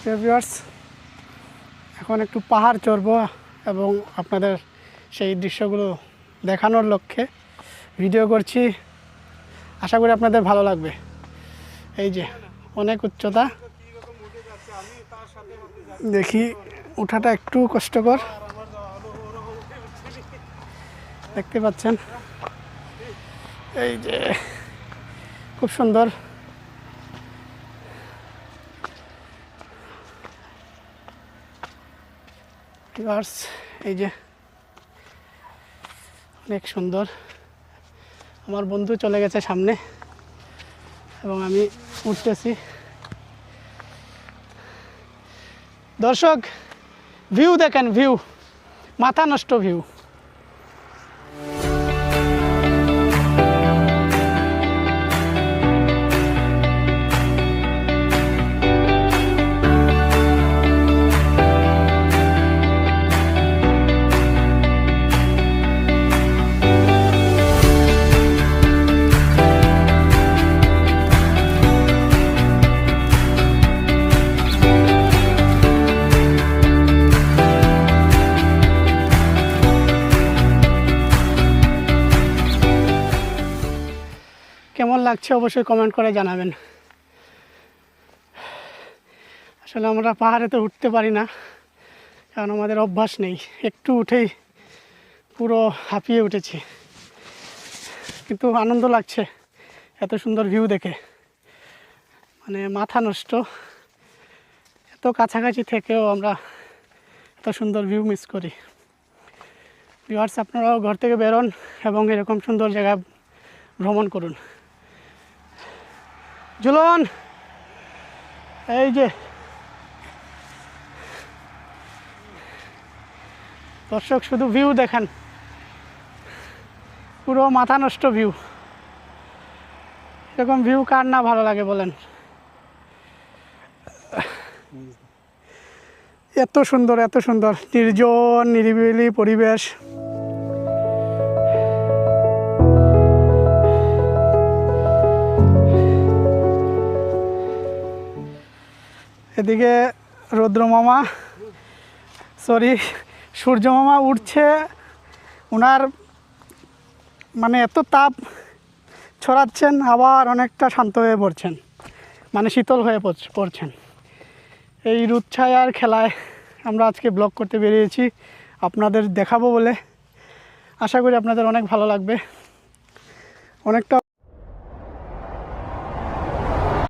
Viewers, এখন একটু পাহাড় চড়বো এবং আপনাদের সেই দৃশ্যগুলো দেখানোর লক্ষ্যে ভিডিও করছি। আশা করি আপনাদের ভালো লাগবে। এই যে অনেক উচ্চতা, দেখি ওঠাটা একটু কষ্টকর, দেখতে পাচ্ছেন। এই যে খুব সুন্দর। এই যে অনেক সুন্দর। আমার বন্ধু চলে গেছে সামনে এবং আমি উঠতেছি। দর্শক, ভিউ দেখেন, ভিউ মাথা নষ্ট ভিউ। কেমন লাগছে অবশ্যই কমেন্ট করে জানাবেন। আসলে আমরা পাহাড়েতে উঠতে পারি না, কারণ আমাদের অভ্যাস নেই। একটু উঠেই পুরো হাঁপিয়ে উঠেছি, কিন্তু আনন্দ লাগছে এত সুন্দর ভিউ দেখে, মানে মাথা নষ্ট। এত কাছাকাছি থেকেও আমরা এত সুন্দর ভিউ মিস করি। ভিউয়ার্স, আপনারাও ঘর থেকে বেরোন এবং এরকম সুন্দর জায়গা ভ্রমণ করুন। ঝুলন, এই যে দর্শক, শুধু ভিউ দেখেন, পুরো মাথা নষ্ট ভিউ। এরকম ভিউ কার না ভালো লাগে বলেন? এত সুন্দর, এত সুন্দর নির্জন নিরিবিলি পরিবেশ। এদিকে রৌদ্র মামা, সূর্য মামা উঠছে। ওনার মানে এত তাপ ছড়াচ্ছেন, আবার অনেকটা শান্ত হয়ে পড়ছেন, মানে শীতল হয়ে পড়ছেন। এই রোদ ছায়ার খেলায় আমরা আজকে ব্লগ করতে বেরিয়েছি আপনাদের দেখাবো বলে। আশা করি আপনাদের অনেক ভালো লাগবে। অনেকটা